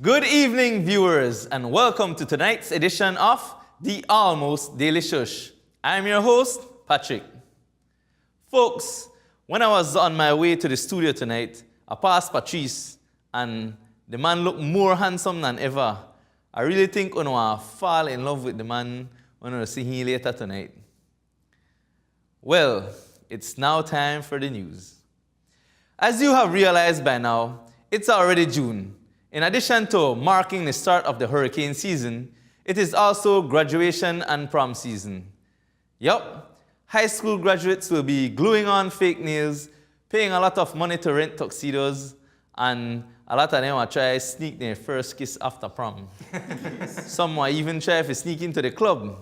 Good evening, viewers, and welcome to tonight's edition of the Almost Daily Shush. I'm your host, Patrick. Folks, when I was on my way to the studio tonight, I passed Patrice, and the man looked more handsome than ever. I really think I'm going to fall in love with the man when I see him later tonight. Well, it's now time for the news. As you have realized by now, it's already June. In addition to marking the start of the hurricane season, it is also graduation and prom season. Yup, high school graduates will be gluing on fake nails, paying a lot of money to rent tuxedos, and a lot of them will try to sneak their first kiss after prom. Some will even try to sneak into the club.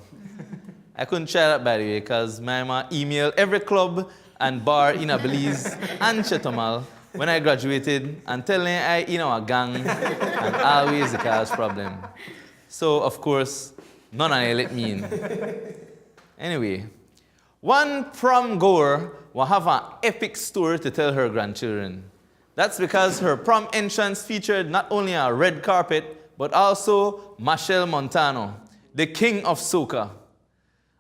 I couldn't try that, by the way, because my mama emailed every club and bar in Belize and Chetomal when I graduated and telling I in our gang and always the cause problem. So, of course, none of them let me in. Anyway, one prom goer will have an epic story to tell her grandchildren. That's because her prom entrance featured not only a red carpet, but also Machel Montano, the king of soca.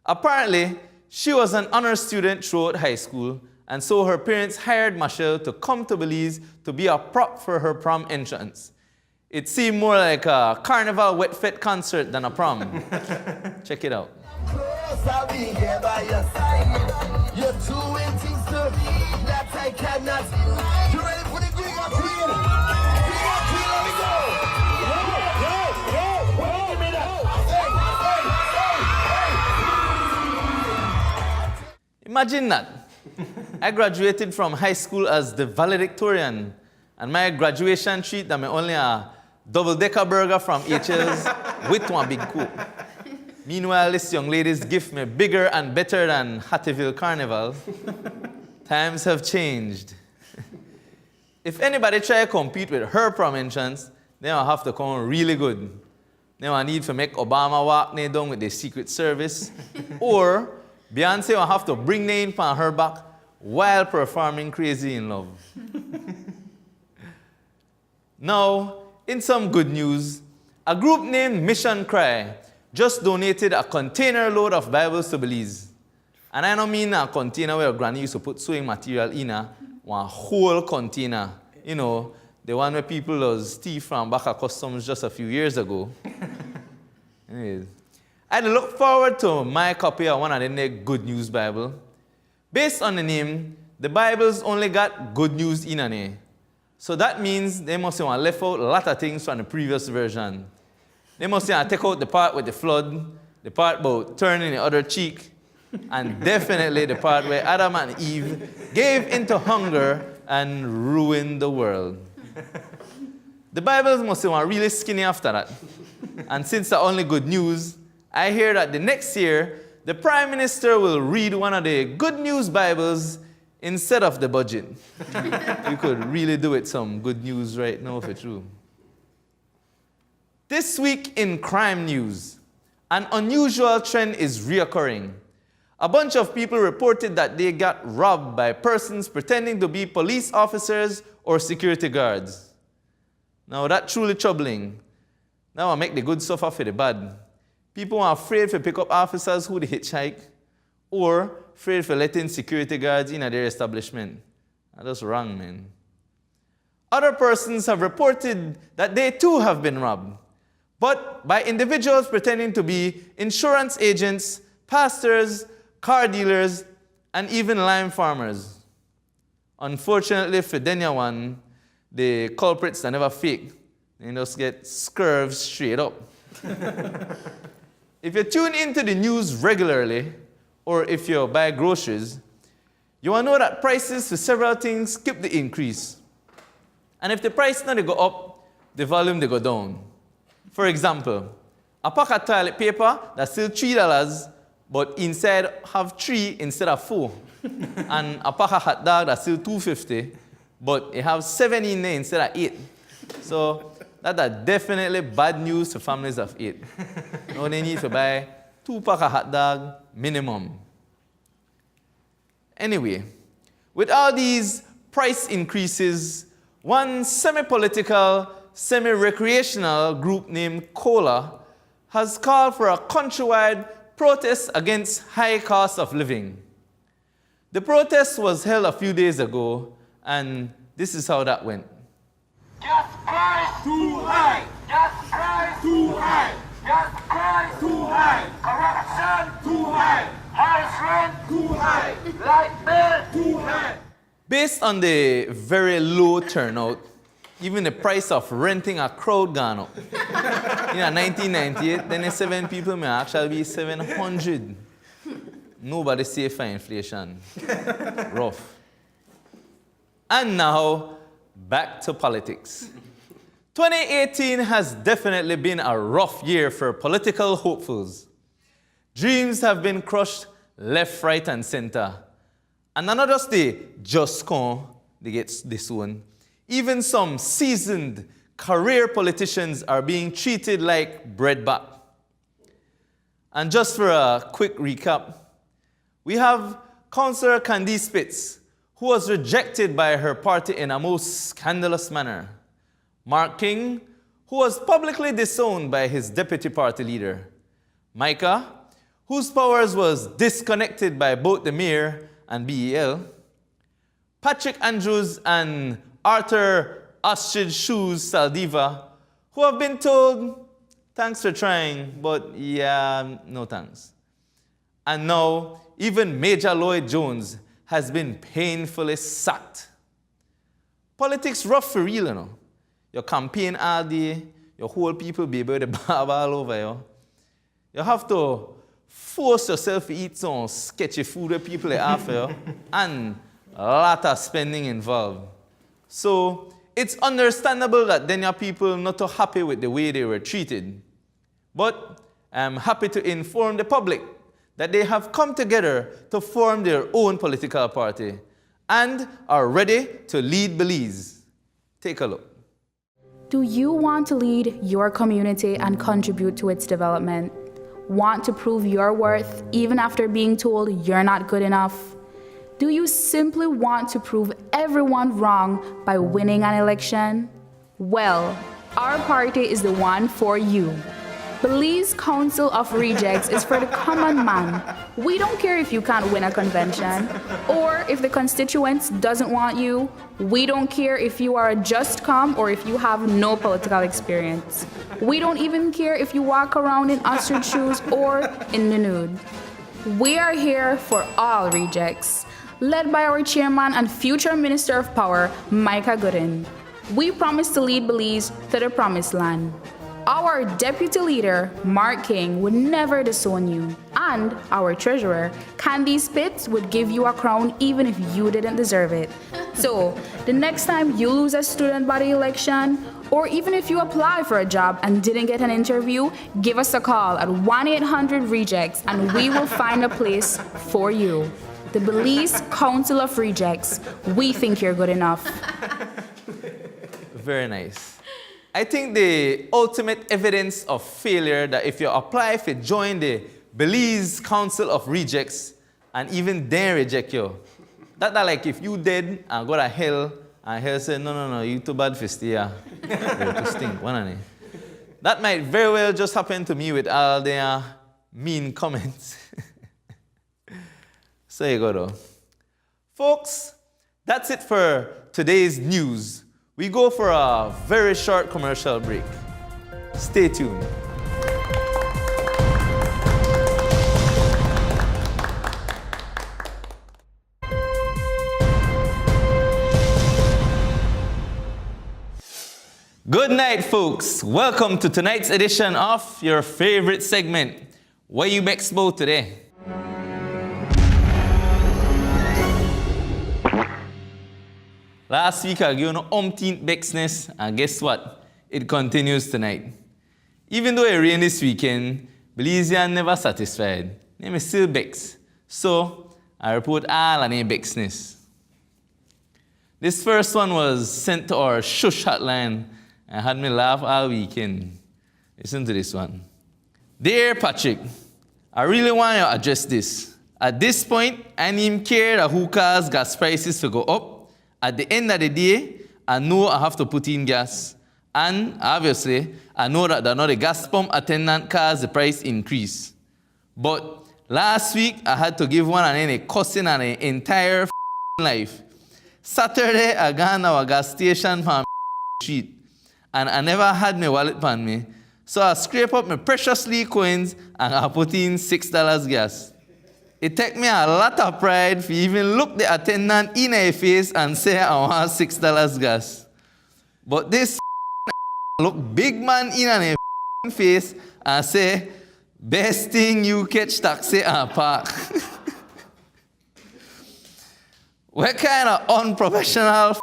Apparently, she was an honor student throughout high school, and so her parents hired Machel to come to Belize to be a prop for her prom entrance. It seemed more like a carnival wet fit concert than a prom. Check it out. Imagine that. I graduated from high school as the valedictorian, and my graduation treat that me only a double-decker burger from HL's with one big Coke. Meanwhile, this young lady's gift me bigger and better than Hattieville Carnival. Times have changed. If anybody try to compete with her prom entrance, then I'll have to come really good. Then I need to make Obama walk down with the Secret Service, or Beyonce will have to bring the in on her back while performing Crazy in Love. Now, in some good news, a group named Mission Cry just donated a container load of Bibles to Belize. And I don't mean a container where granny used to put sewing material in, one whole container. You know, the one where people was thief from back at customs just a few years ago. Anyways, I look forward to my copy of one of the Good News Bible. Based on the name, the Bible's only got good news in it. So that means they must have left out a lot of things from the previous version. They must have taken out the part with the flood, the part about turning the other cheek, and definitely the part where Adam and Eve gave into hunger and ruined the world. The Bible must have been really skinny after that. And since the only good news, I hear that the next year, the Prime Minister will read one of the Good News Bibles instead of the budget. You could really do it some good news right now if it's true. This week in crime news, an unusual trend is reoccurring. A bunch of people reported that they got robbed by persons pretending to be police officers or security guards. Now that's truly troubling. Now I make the good suffer for the bad. People are afraid to pick up officers who they hitchhike, or afraid for letting security guards in at their establishment. That's wrong, man. Other persons have reported that they too have been robbed, but by individuals pretending to be insurance agents, pastors, car dealers, and even lime farmers. Unfortunately for Denya one, the culprits are never fake. They just get scurved straight up. If you tune into the news regularly, or if you buy groceries, you will know that prices for several things keep the increase. And if the price now they go up, the volume they go down. For example, a pack of toilet paper that's still $3, but inside have 3 instead of 4. And a pack of hot dog that's still $2.50, but it have 7 in there instead of 8. So that's definitely bad news to families of 8. Now they need to buy 2 packs of hot dog minimum. Anyway, with all these price increases, one semi-political semi-recreational group named COLA has called for a countrywide protest against high cost of living. The protest was held a few days ago, and this is how that went. Gas price too high! Gas price too high! Gas price too high! Corruption too high! House rent too high! Light bill too high! Based on the very low turnout, even the price of renting a crowd gone up. In 1998, then the 7 people may actually be 700. Nobody safe for inflation. Rough. And now, back to politics. 2018 has definitely been a rough year for political hopefuls. Dreams have been crushed left, right, and center. And not just the just con, they get this one. Even some seasoned career politicians are being treated like breadbat. And just for a quick recap, we have Councillor Candice Spitz, who was rejected by her party in a most scandalous manner. Mark King, who was publicly disowned by his deputy party leader. Micah, whose powers was disconnected by both the mayor and BEL. Patrick Andrews and Arthur Astrid Shoes Saldiva, who have been told, thanks for trying, but yeah, no thanks. And now, even Major Lloyd Jones has been painfully sacked. Politics rough for real, you know. You campaign all day, your whole people be able to barb all over you. You have to force yourself to eat some sketchy food with people after you, and a lot of spending involved. So it's understandable that then your people not too happy with the way they were treated. But I'm happy to inform the public that they have come together to form their own political party and are ready to lead Belize. Take a look. Do you want to lead your community and contribute to its development? Want to prove your worth even after being told you're not good enough? Do you simply want to prove everyone wrong by winning an election? Well, our party is the one for you. Belize Council of Rejects is for the common man. We don't care if you can't win a convention or if the constituents doesn't want you. We don't care if you are a just com or if you have no political experience. We don't even care if you walk around in ostrich shoes or in the nude. We are here for all rejects, led by our chairman and future Minister of Power, Micah Gooden. We promise to lead Belize to the promised land. Our deputy leader, Mark King, would never disown you. And our treasurer, Candice Spitz, would give you a crown even if you didn't deserve it. So, the next time you lose a student body election, or even if you apply for a job and didn't get an interview, give us a call at 1-800-REJECTS and we will find a place for you. The Belize Council of Rejects. We think you're good enough. Very nice. I think the ultimate evidence of failure that if you apply to join the Belize Council of Rejects and even they reject you, that like if you did and go to hell and hell say, no, you too bad for stay here. You're too stink, one. That might very well just happen to me with all their mean comments. So you go though. Folks, that's it for today's news. We go for a very short commercial break. Stay tuned. Good night, folks. Welcome to tonight's edition of your favorite segment, What You Expo Today. Last week I gave you an umpteenth Bexness, and guess what? It continues tonight. Even though it rained this weekend, Belizean never satisfied. Name is still Bex. So I report all on a Bexness. This first one was sent to our Shush hotline and had me laugh all weekend. Listen to this one. Dear Patrick, I really want to address this. At this point, I don't even care that who cars gas prices to go up. At the end of the day, I know I have to put in gas. And obviously, I know that the gas pump attendant caused the price increase. But last week, I had to give one and then a cussing and an entire life. Saturday, I gone to a gas station from street, and I never had my wallet on me. So I scrape up my precious Lee coins and I put in $6 gas. It took me a lot of pride to even look the attendant in her face and say I want $6 gas. But this look big man in her face and say, best thing you catch taxi and park. What kind of unprofessional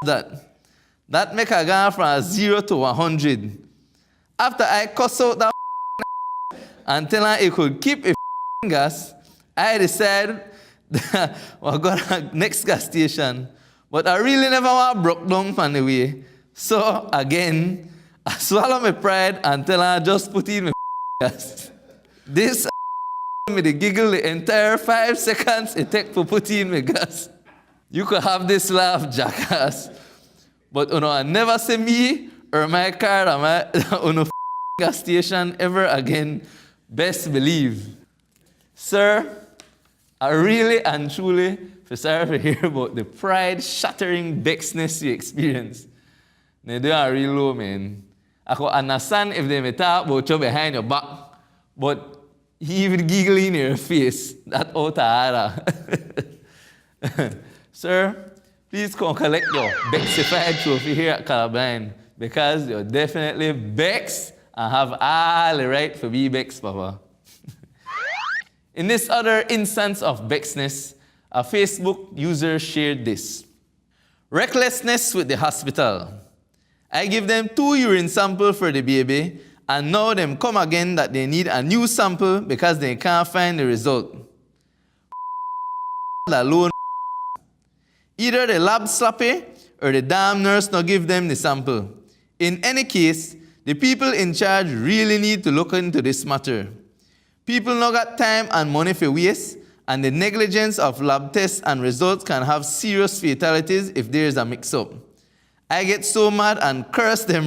that? That make a go from 0 to 100. After I cuss out that and tell her he could keep a gas, I decided that we're going to next gas station. But I really never want broke down on the way. So again, I swallow my pride and tell her just put in my gas. This me the giggle the entire 5 seconds it take to put in my gas. You could have this laugh, jackass. But I never see me or my car or my gas station ever again. Best believe. Sir, I really and truly feel sorry to hear about the pride-shattering vexness you experience. They are real low, man. I could understand if they may talk about you behind your back, but he even giggle in your face. That out of Sir, please come collect your Bexified trophy here at Carabine, because you're definitely Bex and have all the right to be Bex, Papa. In this other instance of Bexness, a Facebook user shared this. Recklessness with the hospital. I give them 2 urine samples for the baby, and now them come again that they need a new sample because they can't find the result. Alone. Either the lab sloppy or the damn nurse not give them the sample. In any case, the people in charge really need to look into this matter. People not got time and money for waste, and the negligence of lab tests and results can have serious fatalities if there is a mix-up. I get so mad and curse them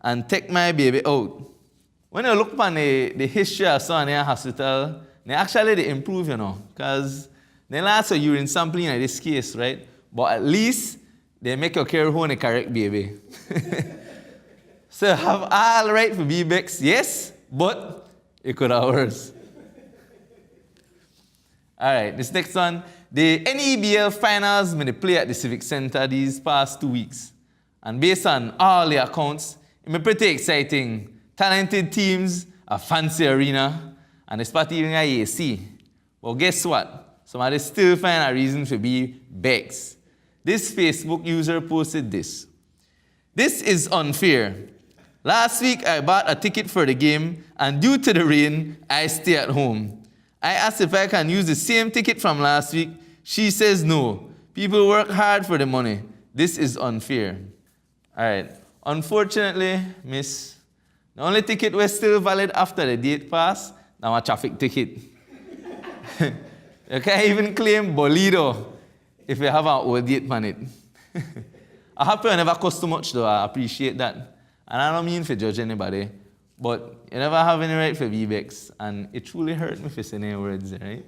and take my baby out. When you look upon the history of some hospital, they improve, because they last a urine sampling in this case, right? But at least they make you carry home the correct baby. So have all right for B-Bex, yes, but it could have worse. All right, this next one. The NEBL finals may play at the Civic Center these past 2 weeks. And based on all the accounts, it may be pretty exciting. Talented teams, a fancy arena, and it's part even a AC. Well, guess what? Somebody still find a reason to be Bex. This Facebook user posted this. This is unfair. Last week, I bought a ticket for the game, and due to the rain, I stay at home. I asked if I can use the same ticket from last week. She says no. People work hard for the money. This is unfair. All right. Unfortunately, miss, the only ticket was still valid after the date passed, now a traffic ticket. You can't even claim Bolido if you have an old date on it. I happy I never cost too much though, I appreciate that. And I don't mean to judge anybody, but you never have any right for V-Bex, and it truly hurt me for saying any words, right?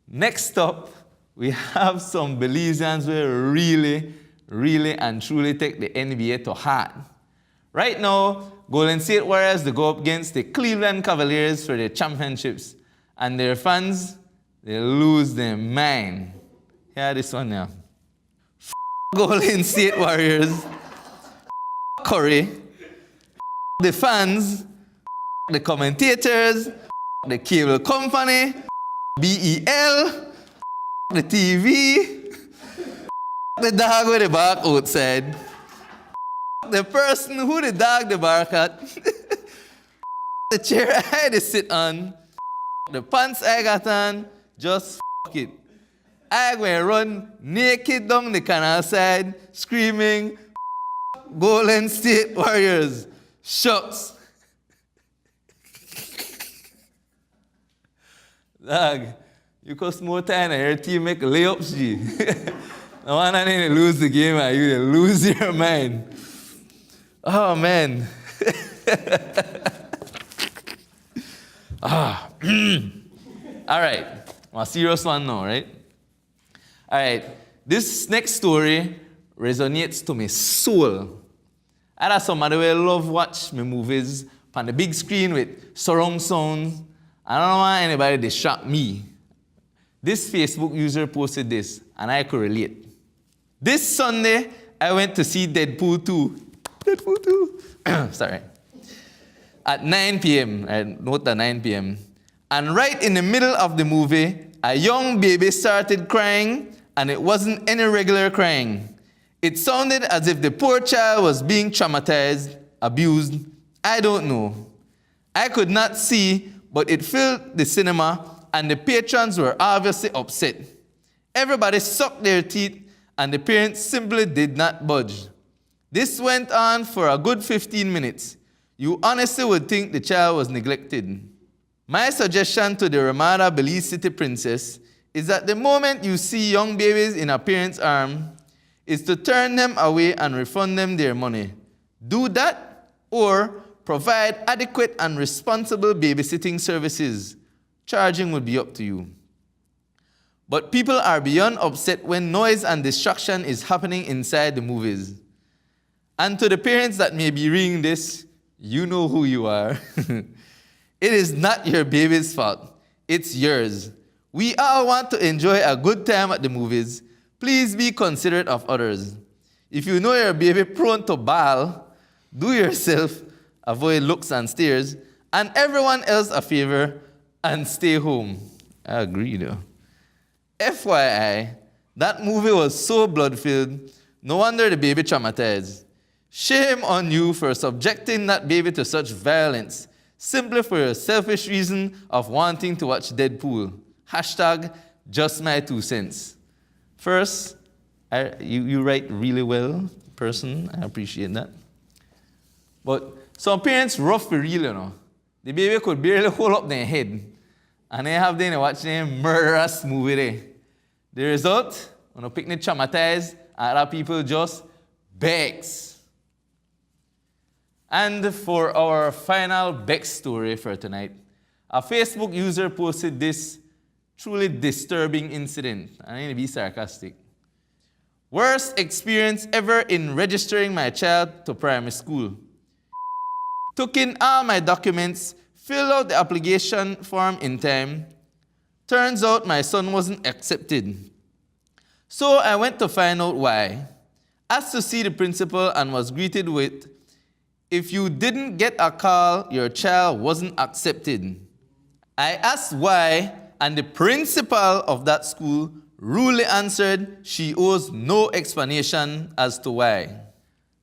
Next up, we have some Belizeans who really and truly take the NBA to heart. Right now, Golden State Warriors they go up against the Cleveland Cavaliers for the championships, and their fans, they lose their mind. Hear this one now. Golden State Warriors, Curry, the fans, the commentators, the cable company, BEL, the TV, the dog with the bark outside, the person who the dog the bark at, the chair I had to sit on, the pants I got on, just it. I went run naked down the canal side, screaming, Golden State Warriors, shucks. Dog, you cost more time and your team make layups, G. No one didn't lose the game, and you lose your mind. Oh, man. All right. A serious one now, right? All right. This next story resonates to my soul. I have somebody who love watch my movies on the big screen with surround sounds. I don't want anybody to distract me. This Facebook user posted this, and I could relate. This Sunday, I went to see Deadpool 2. Deadpool 2. Sorry. At 9 p.m. Note that 9 p.m. And right in the middle of the movie, a young baby started crying, and it wasn't any regular crying. It sounded as if the poor child was being traumatized, abused. I don't know. I could not see, but it filled the cinema, and the patrons were obviously upset. Everybody sucked their teeth, and the parents simply did not budge. This went on for a good 15 minutes. You honestly would think the child was neglected. My suggestion to the Ramada Belize City princess is that the moment you see young babies in a parent's arm, is to turn them away and refund them their money. Do that, or provide adequate and responsible babysitting services. Charging would be up to you. But people are beyond upset when noise and distraction is happening inside the movies. And to the parents that may be reading this, you know who you are. It is not your baby's fault. It's yours. We all want to enjoy a good time at the movies. Please be considerate of others. If you know your baby prone to bawl, do yourself, avoid looks and stares, and everyone else a favor, and stay home. I agree though. FYI, that movie was so blood-filled, no wonder the baby traumatized. Shame on you for subjecting that baby to such violence, simply for your selfish reason of wanting to watch Deadpool. Hashtag just my 2 cents. First, you write really well, person. I appreciate that. But some parents rough for real, you know. The baby could barely hold up their head. And they have them watching a murderous movie there. The result, when a picnic traumatized, other people just begs. And for our final Bex story for tonight, a Facebook user posted this truly disturbing incident. I need to be sarcastic. Worst experience ever in registering my child to primary school. Took in all my documents, filled out the application form in time. Turns out my son wasn't accepted. So I went to find out why. Asked to see the principal and was greeted with, "If you didn't get a call, your child wasn't accepted." I asked why, and the principal of that school rudely answered she owes no explanation as to why.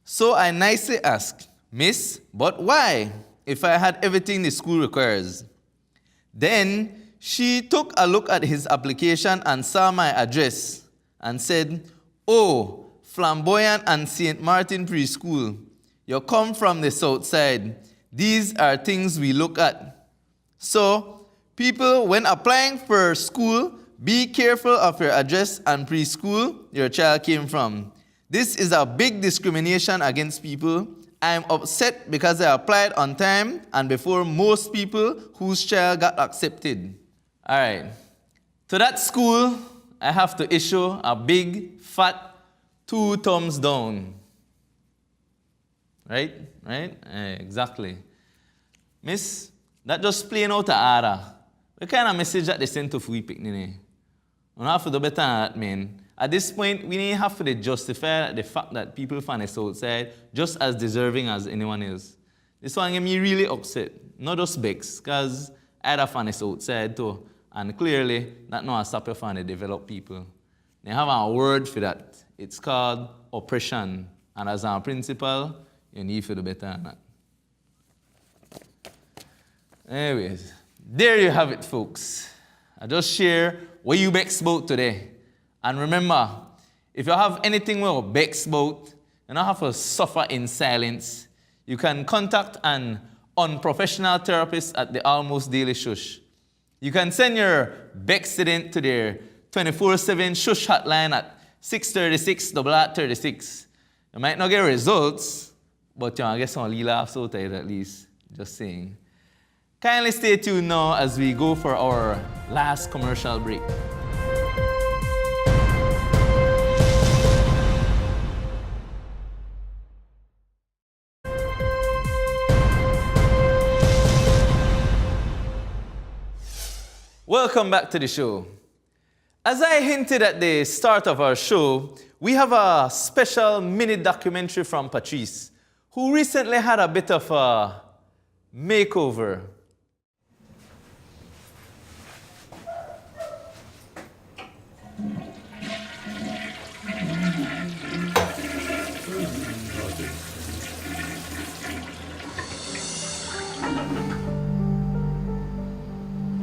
So I nicely asked, "Miss, but why, if I had everything the school requires?" Then she took a look at his application and saw my address and said, "Oh, Flamboyant and St. Martin Preschool. You come from the south side. These are things we look at." So, people, when applying for school, be careful of your address and preschool your child came from. This is a big discrimination against people. I am upset because I applied on time and before most people whose child got accepted. All right. To that school, I have to issue a big, fat 2 thumbs down. Right? Exactly. Miss, that just plain out of order. What kind of message that they send to free picnic? We have to do better than that, man. At this point, we need have to justify the fact that people from the south side just as deserving as anyone else. This one get me really upset. Not just Bex, because I had from the south side too. And clearly, that not stop you from the developed people. They have a word for that. It's called oppression. And as a principal, you need to do better than that. Anyways, there you have it, folks. I just share what you Bex about today. And remember, if you have anything with Bex about, you don't have to suffer in silence. You can contact an unprofessional therapist at the Almost Daily Shush. You can send your Bex student to their 24/7 Shush hotline at 636, double at 36. You might not get results, but you get some little laughs out of it at least. Just saying. Kindly stay tuned now as we go for our last commercial break. Welcome back to the show. As I hinted at the start of our show, we have a special mini documentary from Patrice, who recently had a bit of a makeover.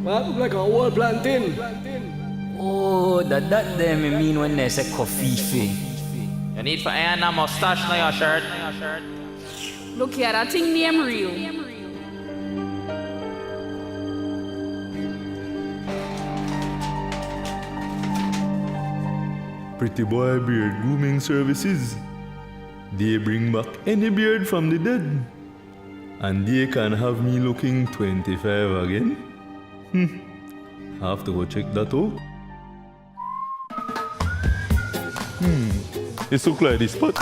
Well, look like a whole plantain. Oh, that them mean when they say coffee. You need for iron a mustache on your shirt. Look here, that thing name real. Pretty Boy Beard Grooming Services. They bring back any beard from the dead. And they can have me looking 25 again. I have to go check that out. It looks like this spot.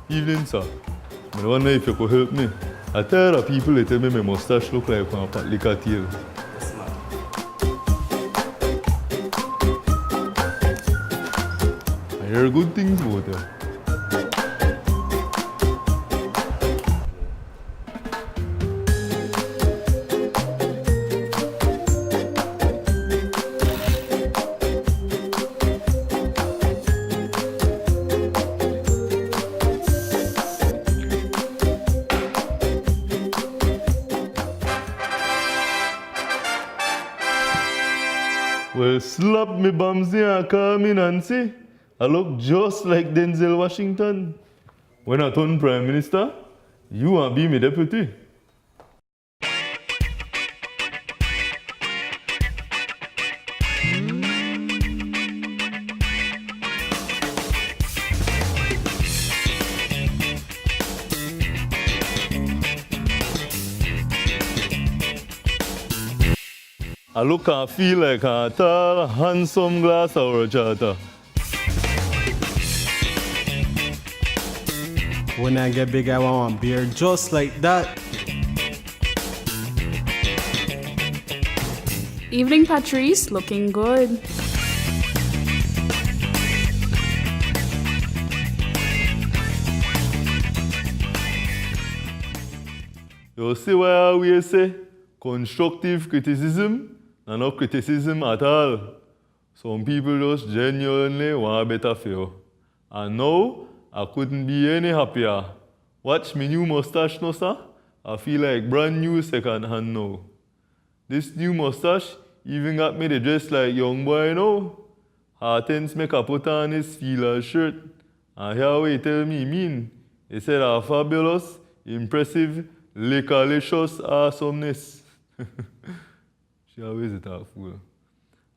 Evening, sir. I wonder if you could help me. I tell the people they tell me my mustache look like a liquor tail. I hear good things about you. Well, slap me Bamsey and call me Nancy. I look just like Denzel Washington. When I turn Prime Minister, you want to be my deputy. I look and feel like a tall, handsome glass of horchata. When I get big, I want a beard just like that. Evening, Patrice, looking good. You see why I always say constructive criticism and not criticism at all. Some people just genuinely want better for you. And now, I couldn't be any happier. Watch me new mustache now, sir. I feel like brand new second hand now. This new mustache even got me to dress like young boy now. Hartens make a put on his Steelers shirt. And here he tell me mean. He said a fabulous, impressive, liquorlicious awesomeness. She always a talk fool.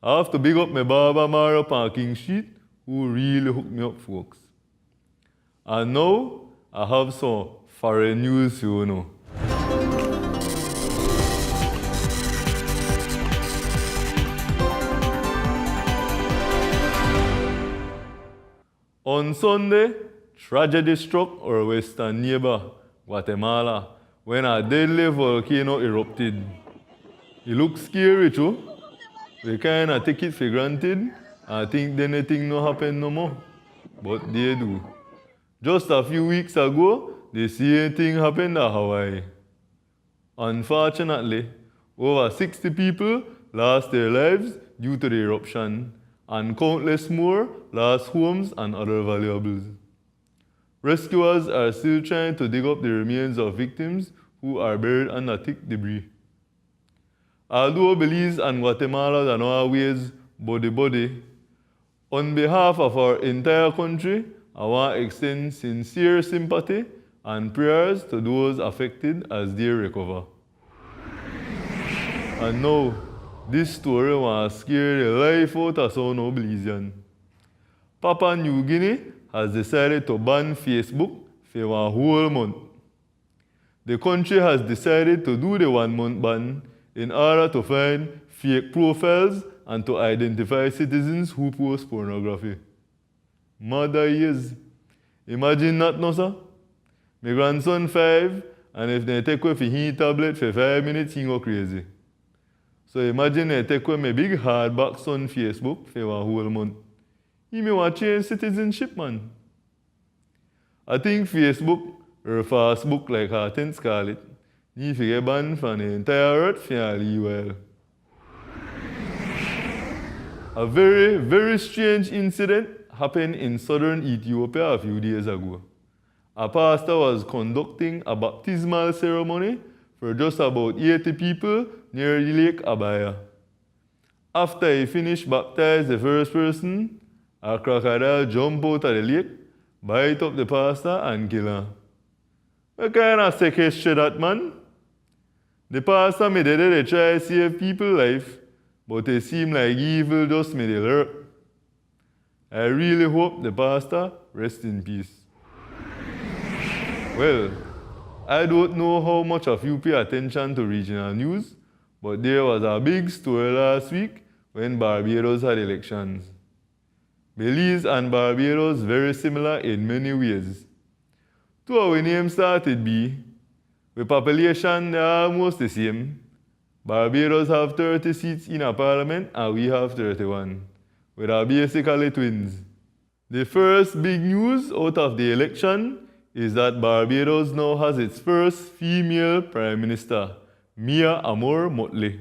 I have to big up my barber Mara up on King Street, who really hooked me up, folks. And now, I have some foreign news for you know. On Sunday, tragedy struck our western neighbor, Guatemala, when a deadly volcano erupted. It looks scary too. We kinda take it for granted and think anything no happen no more. But they do. Just a few weeks ago, the same thing happened at Hawaii. Unfortunately, over 60 people lost their lives due to the eruption, and countless more lost homes and other valuables. Rescuers are still trying to dig up the remains of victims who are buried under thick debris. Although Belize and Guatemala are not always body-body, on behalf of our entire country, I want to extend sincere sympathy and prayers to those affected as they recover. And now, this story will scare the life out of some Oblisian. Papua New Guinea has decided to ban Facebook for one whole month. The country has decided to do the 1 month ban in order to find fake profiles and to identify citizens who post pornography. Mother years. Imagine that, no, sir? My grandson 5, and if they take away his tablet for 5 minutes, he go crazy. So imagine they take away my big hardback son Facebook for a whole month. He may want to change citizenship, man. I think Facebook, or Fastbook like Hartens call it, need to get banned from the entire earth for a little while. A very, very strange incident happened in southern Ethiopia a few days ago. A pastor was conducting a baptismal ceremony for just about 80 people near the Lake Abaya. After he finished baptizing the first person, a crocodile jumped out of the lake, bite up the pastor and kill him. What kind of sick history that, man? The pastor made it to try to save people's life, but it seemed like evil just made it lurk. I really hope the pastor rests in peace. Well, I don't know how much of you pay attention to regional news, but there was a big story last week when Barbados had elections. Belize and Barbados very similar in many ways. Two our names started B. With population they are almost the same. Barbados have 30 seats in a parliament and we have 31. We are basically twins. The first big news out of the election is that Barbados now has its first female Prime Minister, Mia Amor Motley.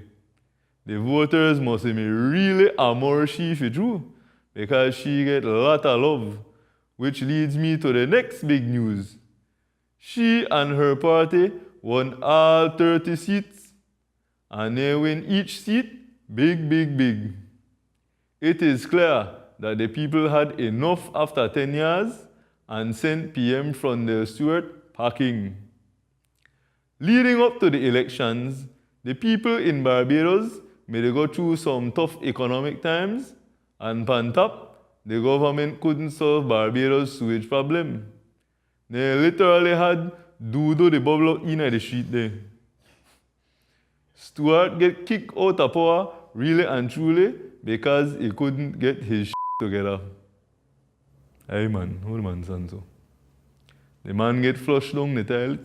The voters must be really amor she for true, because she get a lot of love, which leads me to the next big news. She and her party won all 30 seats, and they win each seat big, big, big. It is clear that the people had enough after 10 years and sent PM Frondel Stewart packing. Leading up to the elections, the people in Barbados may go through some tough economic times, and on top, the government couldn't solve Barbados' sewage problem. They literally had Dudo the bubble out in the street there. Stewart get kicked out of power really and truly because he couldn't get his shit together. Hey man, how the man sound so? The man get flushed down the toilet.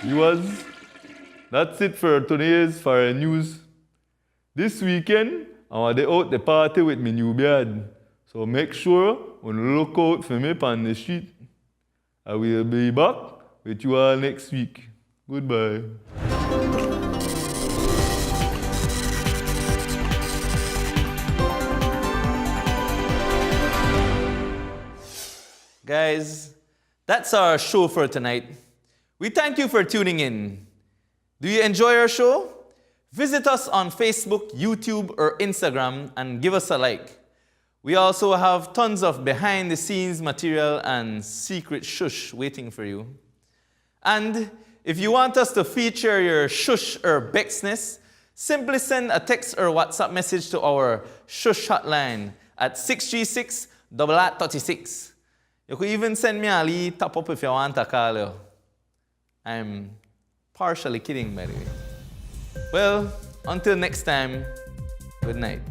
Viewers, that's it for today's foreign news. This weekend, I want to out the party with my new beard. So make sure you look out for me on the street. I will be back with you all next week. Goodbye. Guys, that's our show for tonight. We thank you for tuning in. Do you enjoy our show? Visit us on Facebook, YouTube, or Instagram and give us a like. We also have tons of behind-the-scenes material and secret shush waiting for you. And if you want us to feature your shush or bexness, simply send a text or WhatsApp message to our shush hotline at 636-8836. You could even send me a little top up if you want to call you. I'm partially kidding, by the way. Well, until next time, good night.